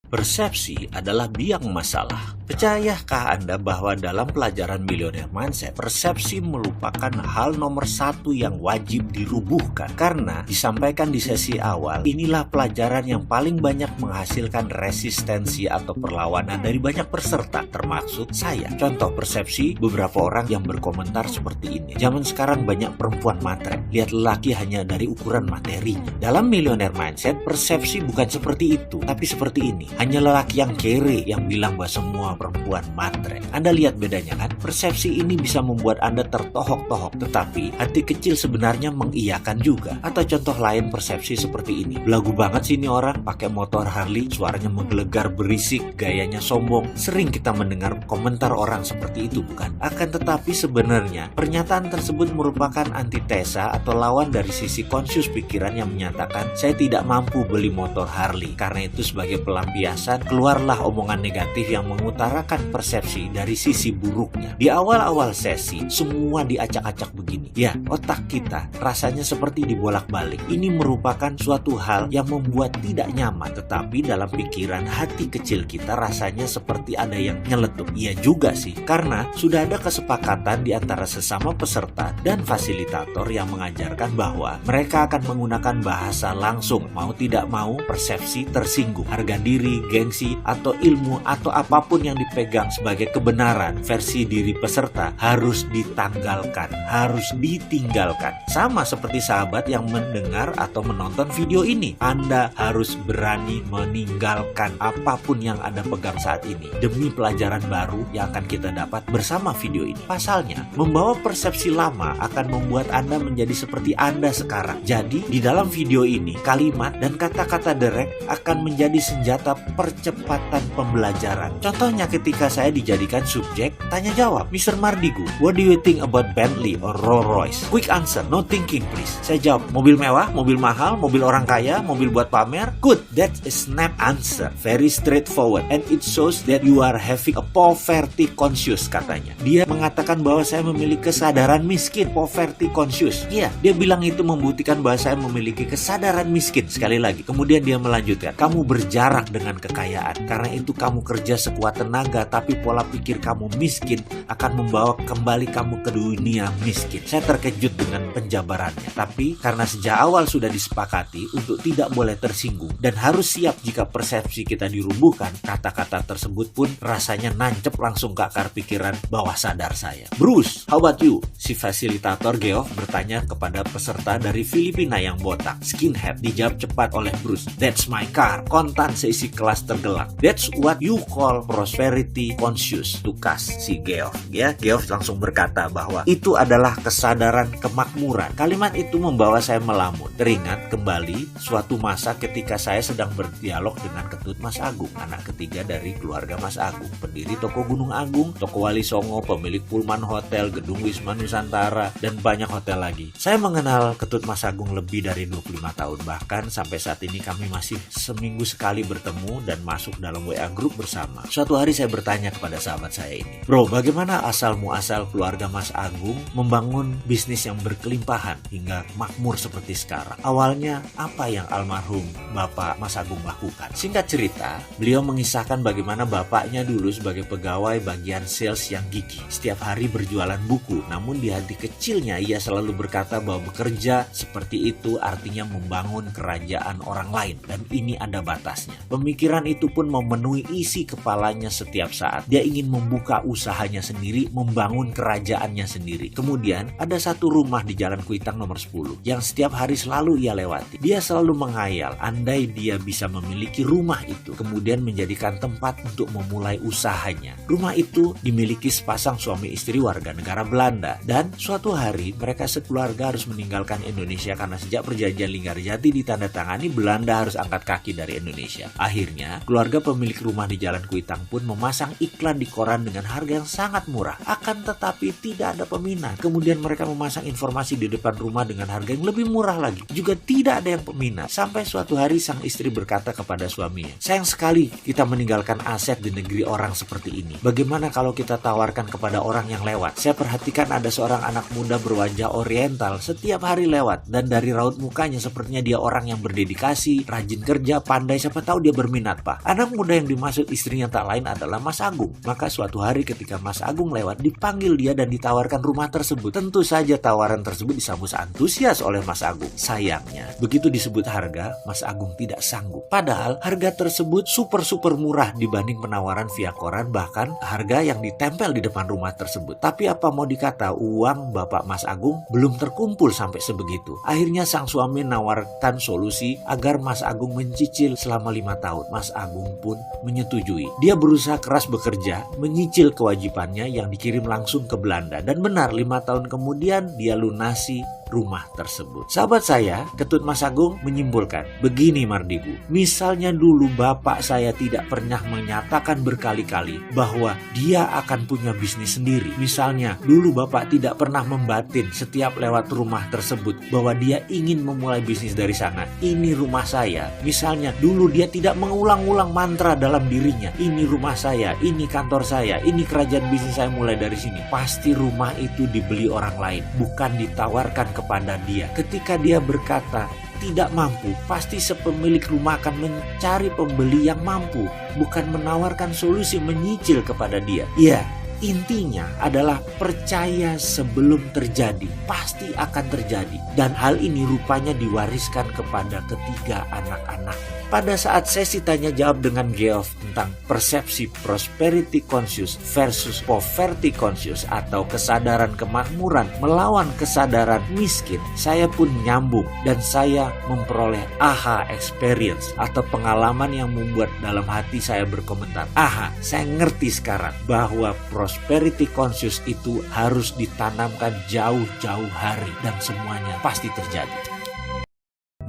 Persepsi adalah biang masalah. Percayakah Anda bahwa dalam pelajaran Millionaire Mindset, persepsi merupakan hal nomor satu yang wajib dirubuhkan? Karena disampaikan di sesi awal, inilah pelajaran yang paling banyak menghasilkan resistensi atau perlawanan dari banyak peserta, termasuk saya. Contoh persepsi beberapa orang yang berkomentar seperti ini. Zaman sekarang banyak perempuan matre, lihat lelaki hanya dari ukuran materinya. Dalam Millionaire Mindset, persepsi bukan seperti itu, tapi seperti ini. Hanya lelaki yang kere yang bilang bahwa semua perempuan matre. Anda lihat bedanya kan? Persepsi ini bisa membuat Anda tertohok-tohok, tetapi hati kecil sebenarnya mengiyakan juga. Atau contoh lain persepsi seperti ini. Belagu banget sih ini orang, pakai motor Harley, suaranya menggelegar berisik, gayanya sombong. Sering kita mendengar komentar orang seperti itu, bukan? Akan tetapi sebenarnya pernyataan tersebut merupakan antitesa atau lawan dari sisi konsius pikiran yang menyatakan saya tidak mampu beli motor Harley. Karena itu sebagai pelampiasan, keluarlah omongan negatif yang mengutarakan persepsi dari sisi buruknya. Di awal-awal sesi, semua diacak-acak begini. Ya, otak kita rasanya seperti dibolak-balik. Ini merupakan suatu hal yang membuat tidak nyaman, tetapi dalam pikiran hati kecil kita rasanya seperti ada yang nyeletuk. Iya juga sih, karena sudah ada kesepakatan di antara sesama peserta dan fasilitator yang mengajarkan bahwa mereka akan menggunakan bahasa langsung. Mau tidak mau, persepsi tersinggung. Harga diri, gengsi, atau ilmu, atau apapun yang dipegang sebagai kebenaran versi diri peserta harus ditanggalkan, harus ditinggalkan. Sama seperti sahabat yang mendengar atau menonton video ini. Anda harus berani meninggalkan apapun yang Anda pegang saat ini demi pelajaran baru yang akan kita dapat bersama video ini. Pasalnya, membawa persepsi lama akan membuat Anda menjadi seperti Anda sekarang. Jadi, di dalam video ini, kalimat dan kata-kata Derek akan menjadi senjata percepatan pembelajaran. Contohnya ketika saya dijadikan subjek tanya jawab, Mr. Mardigu, what do you think about Bentley or Rolls Royce? Quick answer, no thinking please. Saya jawab, mobil mewah, mobil mahal, mobil orang kaya, mobil buat pamer. Good, that's a snap answer, very straightforward, and it shows that you are having a poverty conscious, katanya. Dia mengatakan bahwa saya memiliki kesadaran miskin, poverty conscious. Iya, dia bilang itu membuktikan bahwa saya memiliki kesadaran miskin. Sekali lagi, kemudian dia melanjutkan, kamu berjarak dengan kekayaan, karena itu kamu kerja sekuat tenaga, tapi pola pikir kamu miskin akan membawa kembali kamu ke dunia miskin. Saya terkejut dengan penjabarannya, tapi karena sejak awal sudah disepakati untuk tidak boleh tersinggung dan harus siap jika persepsi kita dirubuhkan, kata-kata tersebut pun rasanya nancep langsung ke akar pikiran bawah sadar saya. Bruce, how about you? Si fasilitator Geoff bertanya kepada peserta dari Filipina yang botak, skinhead. Dijawab cepat oleh Bruce, that's my car. Kontan seisi kelas tergelak. That's what you call prosperity conscious. Tukas si Geoff. Ya, Geoff langsung berkata bahwa itu adalah kesadaran kemakmuran. Kalimat itu membawa saya melamun. Teringat kembali suatu masa ketika saya sedang berdialog dengan Ketut Mas Agung, anak ketiga dari keluarga Mas Agung, pendiri toko Gunung Agung, toko Wali Songo, pemilik Pullman Hotel, gedung Wisma Nusantara, dan banyak hotel lagi. Saya mengenal Ketut Mas Agung lebih dari 25 tahun. Bahkan sampai saat ini kami masih seminggu sekali bertemu dan masuk dalam WA group bersama. Suatu hari saya bertanya kepada sahabat saya ini, bro, bagaimana asal muasal keluarga Mas Agung membangun bisnis yang berkelimpahan hingga makmur seperti sekarang? Awalnya apa yang almarhum Bapak Mas Agung lakukan? Singkat cerita, beliau mengisahkan bagaimana bapaknya dulu sebagai pegawai bagian sales yang gigih. Setiap hari berjualan buku, namun di hati kecilnya ia selalu berkata bahwa bekerja seperti itu artinya membangun kerajaan orang lain, dan ini ada batasnya. Pemikiran itu pun memenuhi isi kepalanya setiap saat. Dia ingin membuka usahanya sendiri, membangun kerajaannya sendiri. Kemudian ada satu rumah di Jalan Kuitang nomor 10 yang setiap hari selalu ia lewati. Dia selalu menghayal andai dia bisa memiliki rumah itu, kemudian menjadikan tempat untuk memulai usahanya. Rumah itu dimiliki sepasang suami istri warga negara Belanda, dan suatu hari mereka sekeluarga harus meninggalkan Indonesia karena sejak perjanjian Linggarjati ditandatangani, Belanda harus angkat kaki dari Indonesia. Akhirnya keluarga pemilik rumah di Jalan Kuitang pun memasang iklan di koran dengan harga yang sangat murah. Akan tetapi tidak ada peminat. Kemudian mereka memasang informasi di depan rumah dengan harga yang lebih murah lagi. Juga tidak ada yang peminat. Sampai suatu hari sang istri berkata kepada suaminya, "Sayang sekali kita meninggalkan aset di negeri orang seperti ini. Bagaimana kalau kita tawarkan kepada orang yang lewat? Saya perhatikan ada seorang anak muda berwajah oriental setiap hari lewat. Dan dari raut mukanya sepertinya dia orang yang berdedikasi, rajin kerja, pandai. Siapa tahu dia berminat, Pak." Anak muda yang dimaksud istrinya tak lain adalah Mas Agung. Maka suatu hari ketika Mas Agung lewat, dipanggil dia dan ditawarkan rumah tersebut. Tentu saja tawaran tersebut disambut antusias oleh Mas Agung. Sayangnya, begitu disebut harga, Mas Agung tidak sanggup. Padahal harga tersebut super murah dibanding penawaran via koran, bahkan harga yang ditempel di depan rumah tersebut. Tapi apa mau dikata, uang Bapak Mas Agung belum terkumpul sampai sebegitu. Akhirnya sang suami menawarkan solusi agar Mas Agung mencicil selama 5 tahun. Mas Agung pun menyetujui. Dia berusaha keras bekerja, menyicil kewajibannya yang dikirim langsung ke Belanda. Dan benar, 5 tahun kemudian dia lunasi rumah tersebut. Sahabat saya, Ketut Mas Agung menyimpulkan, begini Mardigu, misalnya dulu bapak saya tidak pernah menyatakan berkali-kali bahwa dia akan punya bisnis sendiri. Misalnya dulu bapak tidak pernah membatin setiap lewat rumah tersebut bahwa dia ingin memulai bisnis dari sana. Ini rumah saya. Misalnya dulu dia tidak mengulang-ulang mantra dalam dirinya, ini rumah saya, ini kantor saya, ini kerajaan bisnis saya mulai dari sini. Pasti rumah itu dibeli orang lain, bukan ditawarkan kepada dia. Ketika dia berkata tidak mampu, pasti sepemilik rumah akan mencari pembeli yang mampu, bukan menawarkan solusi menyicil kepada dia. Ya, intinya adalah percaya sebelum terjadi, pasti akan terjadi. Dan hal ini rupanya diwariskan kepada ketiga anak-anak. Pada saat sesi tanya jawab dengan Geoff tentang persepsi prosperity conscious versus poverty conscious atau kesadaran kemakmuran melawan kesadaran miskin, saya pun nyambung dan saya memperoleh aha experience atau pengalaman yang membuat dalam hati saya berkomentar, aha, saya ngerti sekarang bahwa prosperity conscious itu harus ditanamkan jauh-jauh hari dan semuanya pasti terjadi.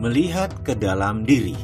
Melihat ke dalam diri.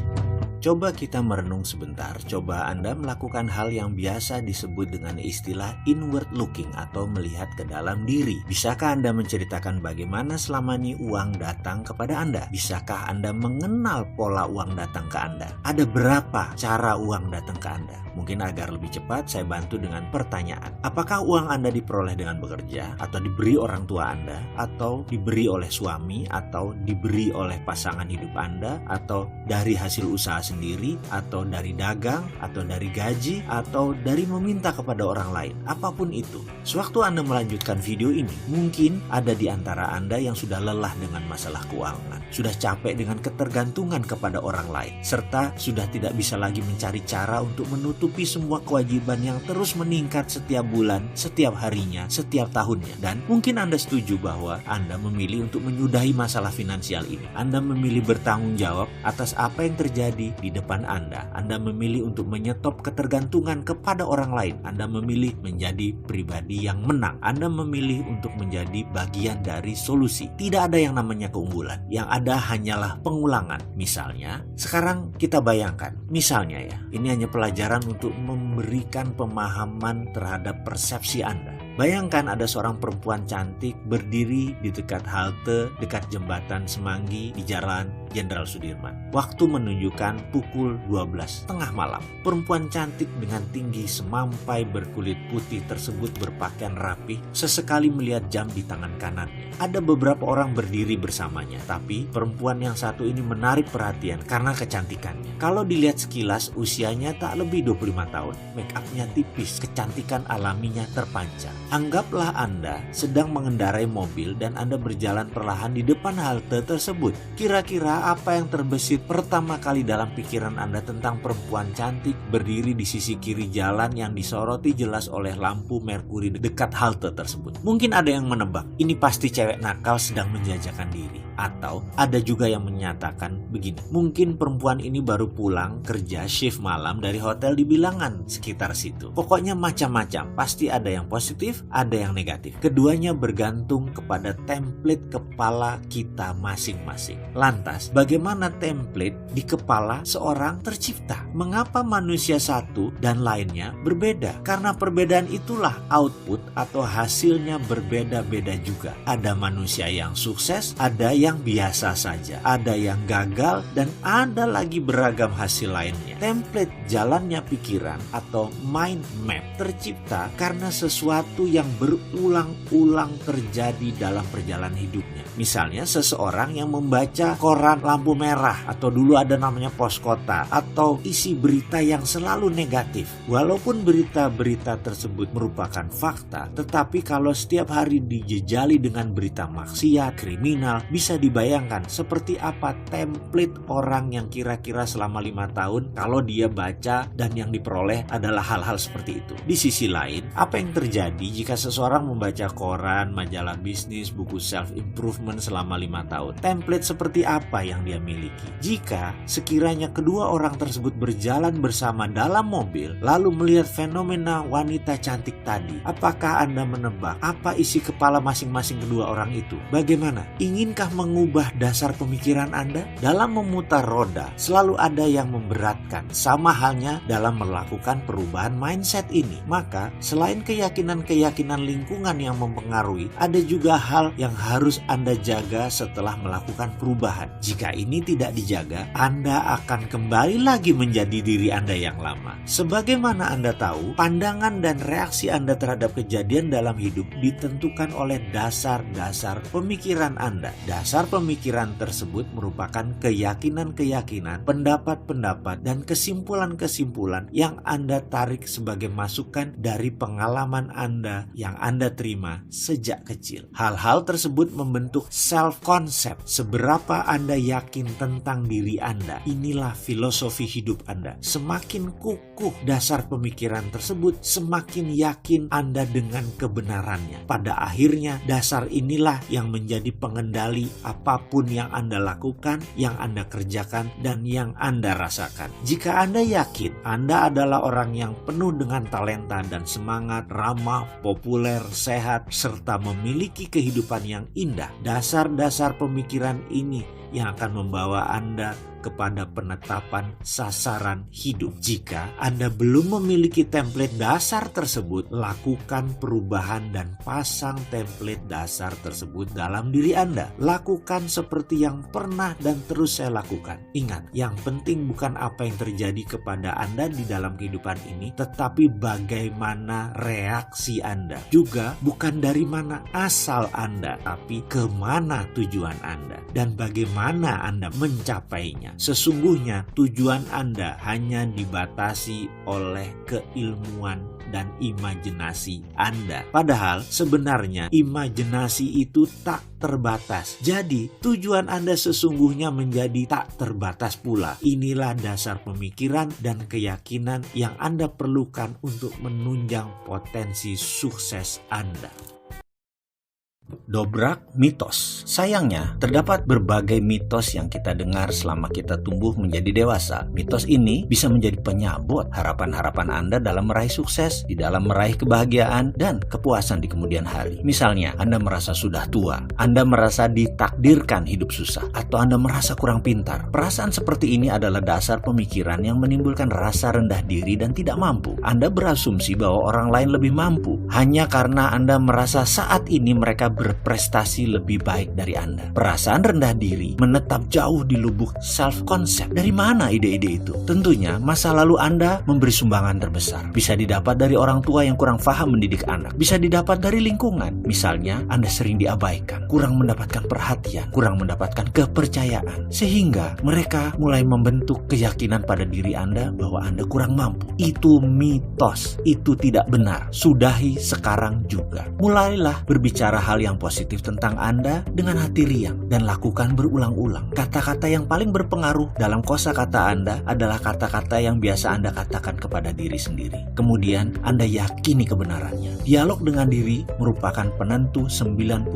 Coba kita merenung sebentar, coba Anda melakukan hal yang biasa disebut dengan istilah inward looking atau melihat ke dalam diri. Bisakah Anda menceritakan bagaimana selama ini uang datang kepada Anda? Bisakah Anda mengenal pola uang datang ke Anda? Ada berapa cara uang datang ke Anda? Mungkin agar lebih cepat saya bantu dengan pertanyaan. Apakah uang Anda diperoleh dengan bekerja? Atau diberi orang tua Anda? Atau diberi oleh suami? Atau diberi oleh pasangan hidup Anda? Atau dari hasil usaha sendiri, atau dari dagang, atau dari gaji, atau dari meminta kepada orang lain? Apapun itu, sewaktu Anda melanjutkan video ini, mungkin ada di antara Anda yang sudah lelah dengan masalah keuangan, sudah capek dengan ketergantungan kepada orang lain, serta sudah tidak bisa lagi mencari cara untuk menutupi semua kewajiban yang terus meningkat setiap bulan, setiap harinya, setiap tahunnya. Dan mungkin Anda setuju bahwa Anda memilih untuk menyudahi masalah finansial ini. Anda memilih bertanggung jawab atas apa yang terjadi di depan Anda. Anda memilih untuk menyetop ketergantungan kepada orang lain. Anda memilih menjadi pribadi yang menang. Anda memilih untuk menjadi bagian dari solusi. Tidak ada yang namanya keunggulan. Yang ada hanyalah pengulangan. Misalnya, sekarang kita bayangkan. Misalnya ya, ini hanya pelajaran untuk memberikan pemahaman terhadap persepsi Anda. Bayangkan ada seorang perempuan cantik berdiri di dekat halte, dekat jembatan Semanggi di Jalan Jenderal Sudirman. Waktu menunjukkan pukul 12 tengah malam. Perempuan cantik dengan tinggi semampai berkulit putih tersebut berpakaian rapi, sesekali melihat jam di tangan kanannya. Ada beberapa orang berdiri bersamanya, tapi perempuan yang satu ini menarik perhatian karena kecantikannya. Kalau dilihat sekilas, usianya tak lebih 25 tahun. Make up-nya tipis, kecantikan alaminya terpancar. Anggaplah Anda sedang mengendarai mobil dan Anda berjalan perlahan di depan halte tersebut. Kira-kira apa yang terbesit pertama kali dalam pikiran Anda tentang perempuan cantik berdiri di sisi kiri jalan yang disoroti jelas oleh lampu merkuri dekat halte tersebut? Mungkin ada yang menebak, ini pasti cewek nakal sedang menjajakan diri. Atau ada juga yang menyatakan begini, mungkin perempuan ini baru pulang kerja shift malam dari hotel di Bilangan sekitar situ. Pokoknya macam-macam, pasti ada yang positif, ada yang negatif. Keduanya bergantung kepada template kepala kita masing-masing. Lantas, bagaimana template di kepala seorang tercipta. Mengapa manusia satu dan lainnya berbeda? Karena perbedaan itulah output atau hasilnya berbeda-beda juga. Ada manusia yang sukses, ada yang biasa saja, ada yang gagal, dan ada lagi beragam hasil lainnya. Template jalannya pikiran atau mind map tercipta karena sesuatu yang berulang-ulang terjadi dalam perjalanan hidupnya. Misalnya seseorang yang membaca koran lampu merah, atau dulu ada namanya pos kota, atau isi berita yang selalu negatif. Walaupun berita-berita tersebut merupakan fakta, tetapi kalau setiap hari dijejali dengan berita maksiat, kriminal, bisa dibayangkan seperti apa template orang yang kira-kira selama 5 tahun kalau dia baca dan yang diperoleh adalah hal-hal seperti itu. Di sisi lain, apa yang terjadi jika seseorang membaca koran, majalah bisnis, buku self-improvement selama 5 tahun? Template seperti apa yang dia miliki? Jika sekiranya kedua orang tersebut berjalan bersama dalam mobil, lalu melihat fenomena wanita cantik tadi, apakah Anda menebak apa isi kepala masing-masing kedua orang itu? Bagaimana? Inginkah mengubah dasar pemikiran Anda? Dalam memutar roda, selalu ada yang memberatkan, sama halnya dalam melakukan perubahan mindset ini. Maka, selain keyakinan-keyakinan lingkungan yang mempengaruhi, ada juga hal yang harus Anda jaga setelah melakukan perubahan. Jika ini tidak dijaga, Anda akan kembali lagi menjadi diri Anda yang lama. Sebagaimana Anda tahu, pandangan dan reaksi Anda terhadap kejadian dalam hidup ditentukan oleh dasar-dasar pemikiran Anda. Dasar pemikiran tersebut merupakan keyakinan-keyakinan, pendapat-pendapat, dan kesimpulan-kesimpulan yang Anda tarik sebagai masukan dari pengalaman Anda yang Anda terima sejak kecil. Hal-hal tersebut membentuk self-concept. Seberapa Anda yakin tentang diri Anda, inilah filosofi hidup Anda. Semakin kukuh dasar pemikiran tersebut, semakin yakin Anda dengan kebenarannya. Pada akhirnya, dasar inilah yang menjadi pengendali apapun yang Anda lakukan, yang Anda kerjakan, dan yang Anda rasakan. Jika Anda yakin Anda adalah orang yang penuh dengan talenta dan semangat, ramah, populer, sehat, serta memiliki kehidupan yang indah, dasar-dasar pemikiran ini yang akan membawa Anda kepada penetapan sasaran hidup. Jika Anda belum memiliki template dasar tersebut, lakukan perubahan dan pasang template dasar tersebut dalam diri Anda. Lakukan seperti yang pernah dan terus saya lakukan. Ingat, yang penting bukan apa yang terjadi kepada Anda di dalam kehidupan ini, tetapi bagaimana reaksi Anda. Juga bukan dari mana asal Anda, tapi kemana tujuan Anda dan bagaimana Anda mencapainya. Sesungguhnya tujuan Anda hanya dibatasi oleh keilmuan dan imajinasi Anda. Padahal sebenarnya imajinasi itu tak terbatas. Jadi tujuan Anda sesungguhnya menjadi tak terbatas pula. Inilah dasar pemikiran dan keyakinan yang Anda perlukan untuk menunjang potensi sukses Anda. Dobrak mitos. Sayangnya, terdapat berbagai mitos yang kita dengar selama kita tumbuh menjadi dewasa. Mitos ini bisa menjadi penyabot harapan-harapan Anda dalam meraih sukses, di dalam meraih kebahagiaan, dan kepuasan di kemudian hari. Misalnya, Anda merasa sudah tua, Anda merasa ditakdirkan hidup susah, atau Anda merasa kurang pintar. Perasaan seperti ini adalah dasar pemikiran yang menimbulkan rasa rendah diri dan tidak mampu. Anda berasumsi bahwa orang lain lebih mampu, hanya karena Anda merasa saat ini mereka berprestasi lebih baik dari Anda. Perasaan rendah diri menetap jauh di lubuk self-concept. Dari mana ide-ide itu? Tentunya masa lalu Anda memberi sumbangan terbesar. Bisa didapat dari orang tua yang kurang paham mendidik anak. Bisa didapat dari lingkungan. Misalnya, Anda sering diabaikan, kurang mendapatkan perhatian, kurang mendapatkan kepercayaan. Sehingga mereka mulai membentuk keyakinan pada diri Anda bahwa Anda kurang mampu. Itu mitos. Itu tidak benar. Sudahi sekarang juga. Mulailah berbicara hal yang positif tentang Anda dengan hati riang dan lakukan berulang-ulang. Kata-kata yang paling berpengaruh dalam kosakata Anda adalah kata-kata yang biasa Anda katakan kepada diri sendiri. Kemudian Anda yakini kebenarannya. Dialog dengan diri merupakan penentu 95%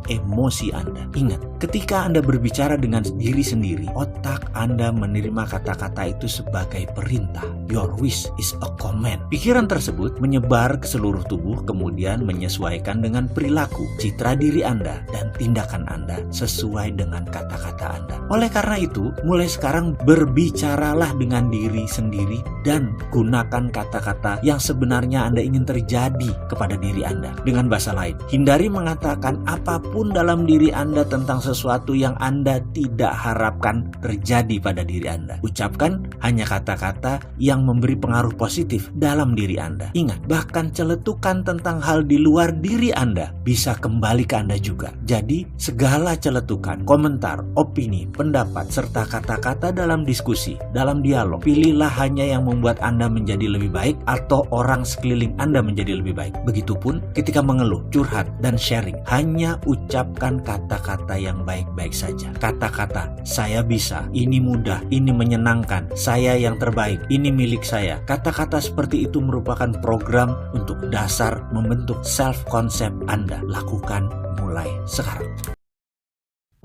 emosi Anda. Ingat, ketika Anda berbicara dengan diri sendiri, otak Anda menerima kata-kata itu sebagai perintah. Your wish is a command. Pikiran tersebut menyebar ke seluruh tubuh, kemudian menyesuaikan dengan perilaku. berlaku. Citra diri Anda dan tindakan Anda sesuai dengan kata-kata Anda. Oleh karena itu, mulai sekarang berbicaralah dengan diri sendiri dan gunakan kata-kata yang sebenarnya Anda ingin terjadi kepada diri Anda. Dengan bahasa lain, hindari mengatakan apapun dalam diri Anda tentang sesuatu yang Anda tidak harapkan terjadi pada diri Anda. Ucapkan hanya kata-kata yang memberi pengaruh positif dalam diri Anda. Ingat, bahkan celetukan tentang hal di luar diri Anda bisa kembali ke Anda juga. Jadi, segala celetukan, komentar, opini, pendapat, serta kata-kata dalam diskusi, dalam dialog, pilihlah hanya yang membuat Anda menjadi lebih baik atau orang sekeliling Anda menjadi lebih baik. Begitupun ketika mengeluh, curhat, dan sharing, hanya ucapkan kata-kata yang baik-baik saja. Kata-kata, saya bisa, ini mudah, ini menyenangkan, saya yang terbaik, ini milik saya. Kata-kata seperti itu merupakan program untuk dasar membentuk self-concept Anda. Lakukan mulai sekarang.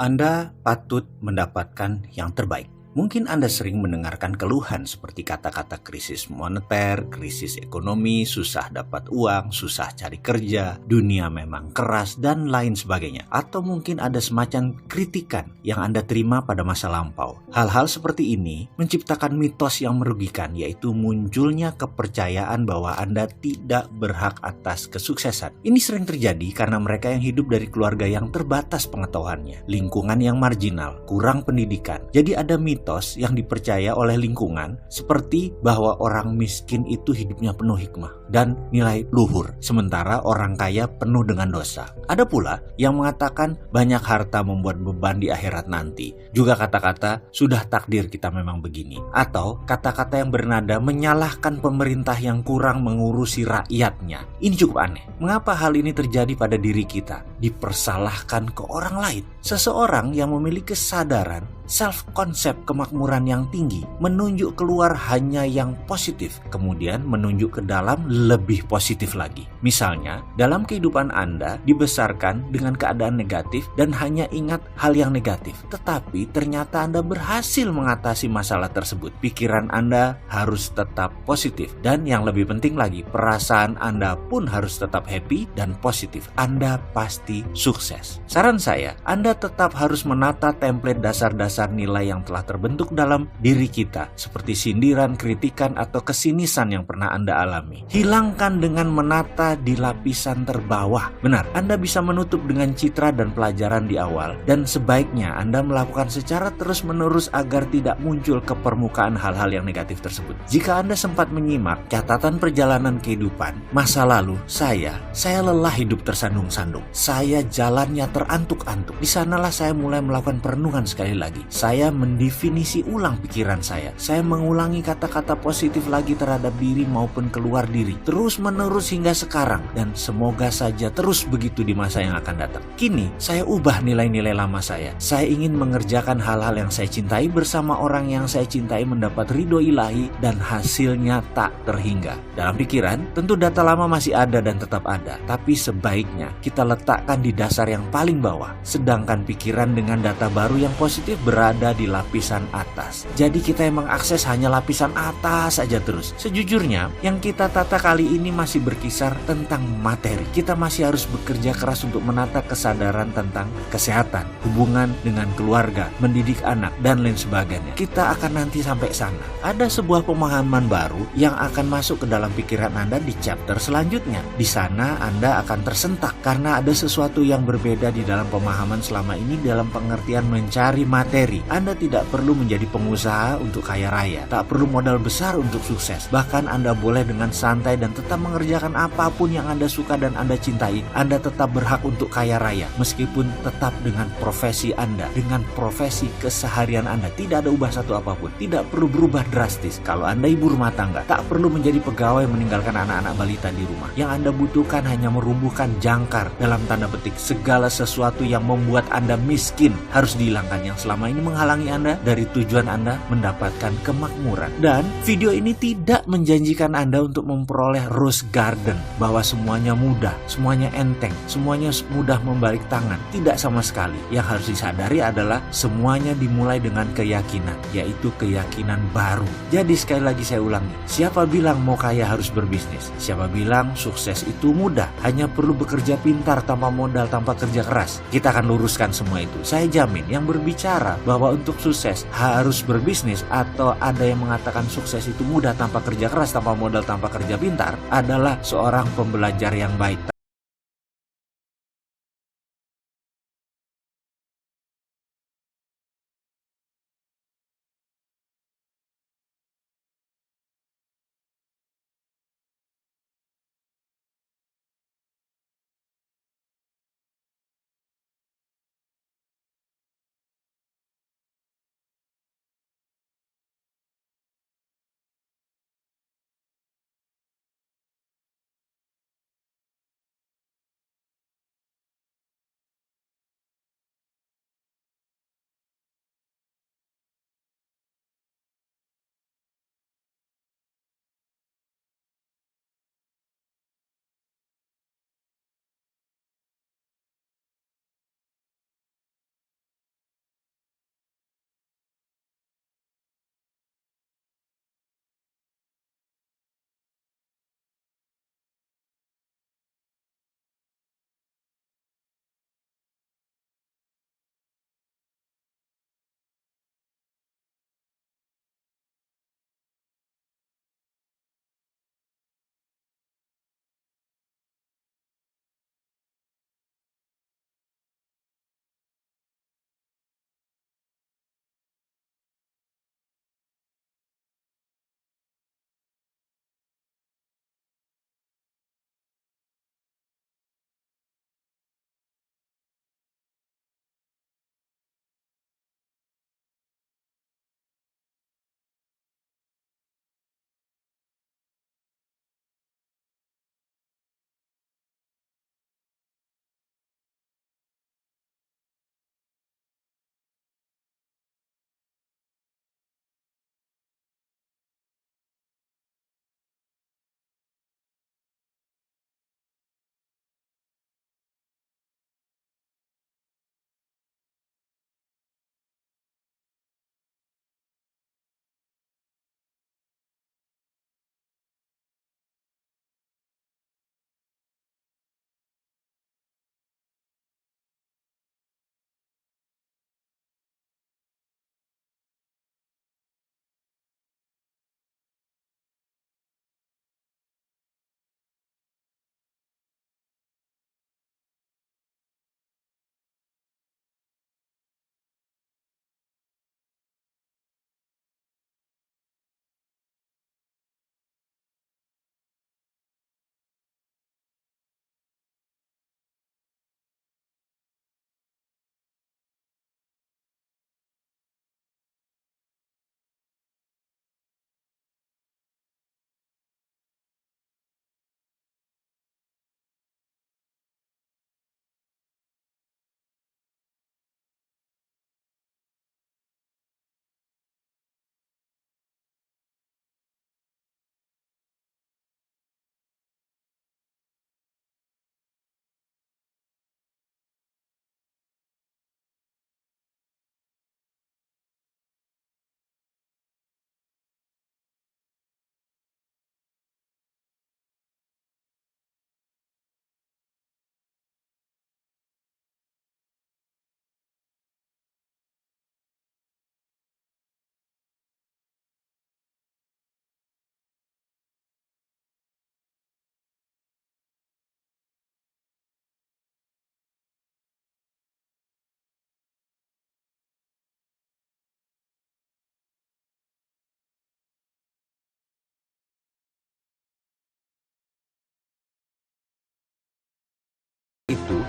Anda patut mendapatkan yang terbaik. Mungkin Anda sering mendengarkan keluhan seperti kata-kata krisis moneter, krisis ekonomi, susah dapat uang, susah cari kerja, dunia memang keras, dan lain sebagainya. Atau mungkin ada semacam kritikan yang Anda terima pada masa lampau. Hal-hal seperti ini menciptakan mitos yang merugikan, yaitu munculnya kepercayaan bahwa Anda tidak berhak atas kesuksesan. Ini sering terjadi karena mereka yang hidup dari keluarga yang terbatas pengetahuannya, lingkungan yang marginal, kurang pendidikan. Jadi ada mitos yang dipercaya oleh lingkungan seperti bahwa orang miskin itu hidupnya penuh hikmah dan nilai luhur, sementara orang kaya penuh dengan dosa. Ada pula yang mengatakan banyak harta membuat beban di akhirat nanti. Juga kata-kata sudah takdir kita memang begini, atau kata-kata yang bernada menyalahkan pemerintah yang kurang mengurusi rakyatnya. Ini cukup aneh. Mengapa hal ini terjadi pada diri kita? Dipersalahkan ke orang lain. Seseorang yang memiliki kesadaran self-concept kemakmuran yang tinggi menunjuk keluar hanya yang positif, kemudian menunjuk ke dalam lebih positif lagi. Misalnya, dalam kehidupan Anda dibesarkan dengan keadaan negatif dan hanya ingat hal yang negatif, tetapi ternyata Anda berhasil mengatasi masalah tersebut. Pikiran Anda harus tetap positif, dan yang lebih penting lagi, perasaan Anda pun harus tetap happy dan positif. Anda pasti sukses. Saran saya, Anda tetap harus menata template dasar-dasar nilai yang telah terbentuk dalam diri kita, seperti sindiran, kritikan, atau kesinisan yang pernah Anda alami. Hilangkan dengan menata di lapisan terbawah. Benar, Anda bisa menutup dengan citra dan pelajaran di awal, dan sebaiknya Anda melakukan secara terus-menerus agar tidak muncul ke permukaan hal-hal yang negatif tersebut. Jika Anda sempat menyimak catatan perjalanan kehidupan masa lalu saya lelah hidup tersandung-sandung. Saya jalannya terantuk-antuk. Di sanalah saya mulai melakukan perenungan sekali lagi. Saya mendefinisi ulang pikiran saya. Saya mengulangi kata-kata positif lagi terhadap diri maupun keluar diri. Terus-menerus hingga sekarang. Dan semoga saja terus begitu di masa yang akan datang. Kini, saya ubah nilai-nilai lama saya. Saya ingin mengerjakan hal-hal yang saya cintai bersama orang yang saya cintai, mendapat ridho ilahi, dan hasilnya tak terhingga. Dalam pikiran, tentu data lama masih ada dan tetap ada. Tapi sebaiknya kita letakkan di dasar yang paling bawah. Sedangkan pikiran dengan data baru yang positif berada di lapisan atas. Jadi kita yang mengakses hanya lapisan atas saja terus. Sejujurnya, yang kita tata kali ini masih berkisar tentang materi. Kita masih harus bekerja keras untuk menata kesadaran tentang kesehatan, hubungan dengan keluarga, mendidik anak, dan lain sebagainya. Kita akan nanti sampai sana. Ada sebuah pemahaman baru yang akan masuk ke dalam pikiran Anda di chapter selanjutnya. Di sana Anda akan tersentak karena ada sesuatu yang berbeda di dalam pemahaman selama ini dalam pengertian mencari materi. Anda tidak perlu menjadi pengusaha untuk kaya raya, tak perlu modal besar untuk sukses. Bahkan Anda boleh dengan santai dan tetap mengerjakan apapun yang Anda suka dan Anda cintai. Anda tetap berhak untuk kaya raya, meskipun tetap dengan profesi Anda, dengan profesi keseharian Anda. Tidak ada ubah satu apapun, tidak perlu berubah drastis. Kalau Anda ibu rumah tangga, tak perlu menjadi pegawai meninggalkan anak-anak balita di rumah. Yang Anda butuhkan hanya merumbuhkan jangkar dalam tanda petik segala sesuatu yang membuat Anda miskin harus dihilangkan, yang selama semua ini menghalangi Anda dari tujuan Anda mendapatkan kemakmuran. Dan video ini tidak menjanjikan Anda untuk memperoleh rose garden, bahwa semuanya mudah, semuanya enteng, semuanya mudah membalik tangan. Tidak sama sekali. Yang harus disadari adalah semuanya dimulai dengan keyakinan, yaitu keyakinan baru. Jadi sekali lagi saya ulangi, siapa bilang mau kaya harus berbisnis? Siapa bilang sukses itu mudah, hanya perlu bekerja pintar tanpa modal, tanpa kerja keras? Kita akan luruskan semua itu. Saya jamin yang berbicara bahwa untuk sukses harus berbisnis, atau ada yang mengatakan sukses itu mudah tanpa kerja keras, tanpa modal, tanpa kerja pintar, adalah seorang pembelajar yang baik.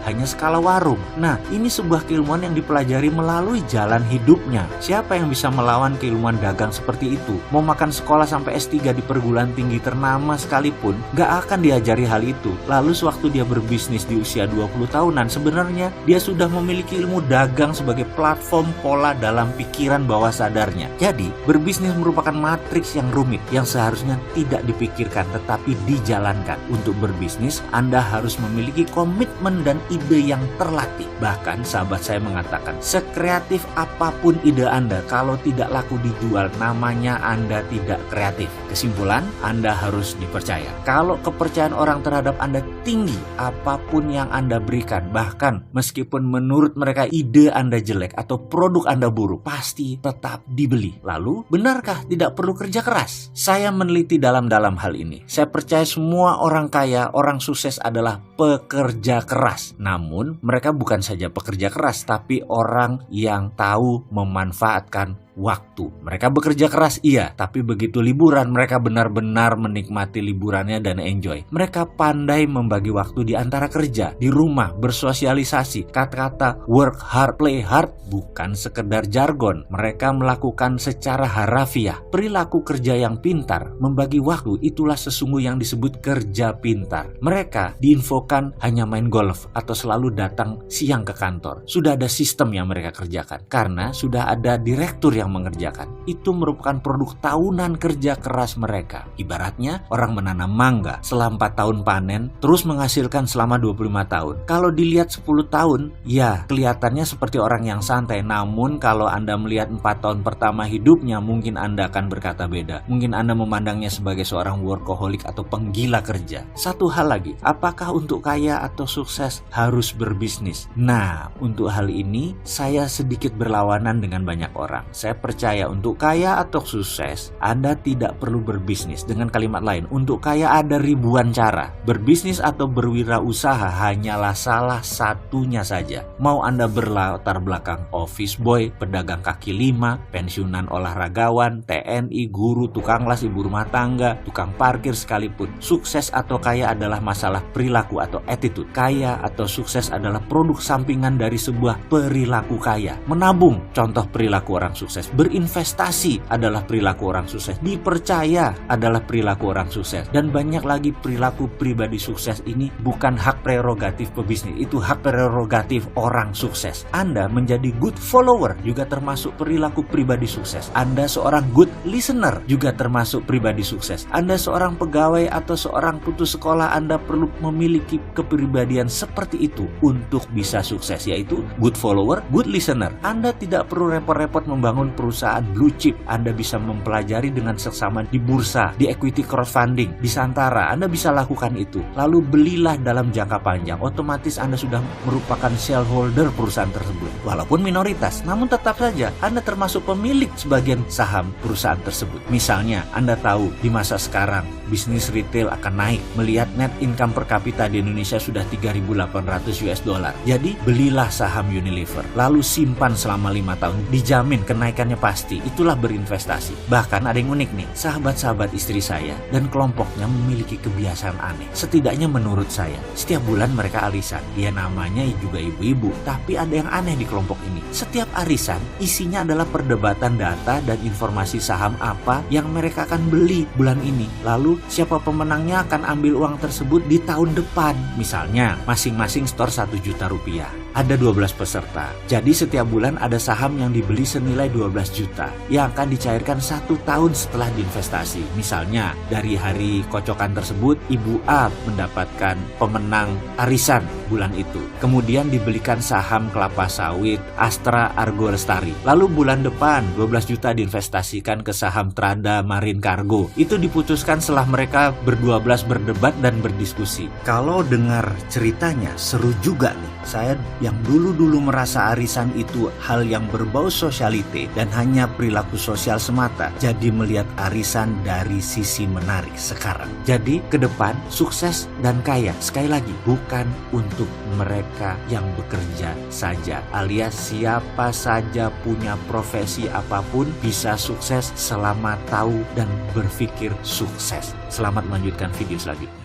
hanya skala warung. Nah, ini sebuah keilmuan yang dipelajari melalui jalan hidupnya. Siapa yang bisa melawan keilmuan dagang seperti itu? Mau makan sekolah sampai S3 di perguruan tinggi ternama sekalipun, gak akan diajari hal itu. Lalu sewaktu dia berbisnis di usia 20 tahunan, sebenarnya dia sudah memiliki ilmu dagang sebagai platform pola dalam pikiran bawah sadarnya. Jadi, berbisnis merupakan matriks yang rumit yang seharusnya tidak dipikirkan tetapi dijalankan. Untuk berbisnis, Anda harus memiliki komitmen dan ide yang terlatih. Bahkan sahabat saya mengatakan, sekreatif apapun ide Anda, kalau tidak laku dijual, namanya Anda tidak kreatif. Kesimpulan, Anda harus dipercaya. Kalau kepercayaan orang terhadap Anda tinggi, apapun yang Anda berikan, bahkan meskipun menurut mereka ide Anda jelek atau produk Anda buruk, pasti tetap dibeli. Lalu, benarkah tidak perlu kerja keras? Saya meneliti dalam hal ini. Saya percaya semua orang kaya, orang sukses adalah pekerja keras. Namun, mereka bukan saja pekerja keras, tapi orang yang tahu memanfaatkan waktu. Mereka bekerja keras, iya, tapi begitu liburan, mereka benar-benar menikmati liburannya dan enjoy. Mereka pandai membagi waktu di antara kerja, di rumah, bersosialisasi. Kata-kata work hard, play hard bukan sekedar jargon. Mereka melakukan secara harafiah. Perilaku kerja yang pintar, membagi waktu, itulah sesungguhnya yang disebut kerja pintar. Mereka diinfokan hanya main golf atau selalu datang siang ke kantor. Sudah ada sistem yang mereka kerjakan karena sudah ada direktur yang mengerjakan. Itu merupakan produk tahunan kerja keras mereka. Ibaratnya orang menanam mangga selama 4 tahun panen, terus menghasilkan selama 25 tahun. Kalau dilihat 10 tahun, ya kelihatannya seperti orang yang santai. Namun kalau Anda melihat 4 tahun pertama hidupnya, mungkin Anda akan berkata beda. Mungkin Anda memandangnya sebagai seorang workaholic atau penggila kerja. Satu hal lagi, apakah untuk kaya atau sukses harus berbisnis? Nah, untuk hal ini saya sedikit berlawanan dengan banyak orang. Saya percaya untuk kaya atau sukses, Anda tidak perlu berbisnis. Dengan kalimat lain, untuk kaya ada ribuan cara. Berbisnis atau berwirausaha hanyalah salah satunya saja. Mau Anda berlatar belakang office boy, pedagang kaki lima, pensiunan olahragawan, TNI, guru, tukang las, ibu rumah tangga, tukang parkir sekalipun. Sukses atau kaya adalah masalah perilaku atau attitude. Kaya atau sukses adalah produk sampingan dari sebuah perilaku kaya. Menabung, contoh perilaku orang sukses. Berinvestasi adalah perilaku orang sukses. Dipercaya adalah perilaku orang sukses. Dan banyak lagi perilaku pribadi sukses ini bukan hak prerogatif pebisnis. Itu hak prerogatif orang sukses. Anda menjadi good follower juga termasuk perilaku pribadi sukses. Anda seorang good listener juga termasuk pribadi sukses. Anda seorang pegawai atau seorang putus sekolah, Anda perlu memiliki kepribadian seperti itu untuk bisa sukses, yaitu good follower, good listener. Anda tidak perlu repot-repot membangun perusahaan blue chip. Anda bisa mempelajari dengan seksama di bursa, di equity crowdfunding, di Santara. Anda bisa lakukan itu. Lalu belilah dalam jangka panjang. Otomatis Anda sudah merupakan shareholder perusahaan tersebut. Walaupun minoritas, namun tetap saja Anda termasuk pemilik sebagian saham perusahaan tersebut. Misalnya, Anda tahu di masa sekarang bisnis retail akan naik. Melihat net income per kapita di Indonesia sudah 3.800 US dollar. Jadi, belilah saham Unilever. Lalu simpan selama 5 tahun. Dijamin kenaikannya pasti. Itulah berinvestasi. Bahkan ada yang unik nih, sahabat-sahabat istri saya dan kelompoknya memiliki kebiasaan aneh. Setidaknya menurut saya, setiap bulan mereka arisan. Ya namanya juga ibu-ibu, tapi ada yang aneh di kelompok ini. Setiap arisan isinya adalah perdebatan data dan informasi saham apa yang mereka akan beli bulan ini. Lalu siapa pemenangnya akan ambil uang tersebut di tahun depan. Misalnya masing-masing store 1 juta rupiah. Ada 12 peserta. Jadi setiap bulan ada saham yang dibeli senilai 12 juta yang akan dicairkan 1 tahun setelah diinvestasi. Misalnya dari hari kocokan tersebut, Ibu A mendapatkan pemenang arisan bulan itu. Kemudian dibelikan saham kelapa sawit Astra Argo Lestari. Lalu bulan depan 12 juta diinvestasikan ke saham Trada Marine Cargo. Itu diputuskan setelah mereka berdua-belas berdebat dan berdiskusi. Kalau dengar ceritanya seru juga nih. Saya yang dulu-dulu merasa arisan itu hal yang berbau sosialite dan hanya perilaku sosial semata, jadi melihat arisan dari sisi menarik sekarang. Jadi ke depan sukses dan kaya, sekali lagi bukan untuk mereka yang bekerja saja, alias siapa saja punya profesi apapun bisa sukses selama tahu dan berpikir sukses. Selamat melanjutkan video selanjutnya.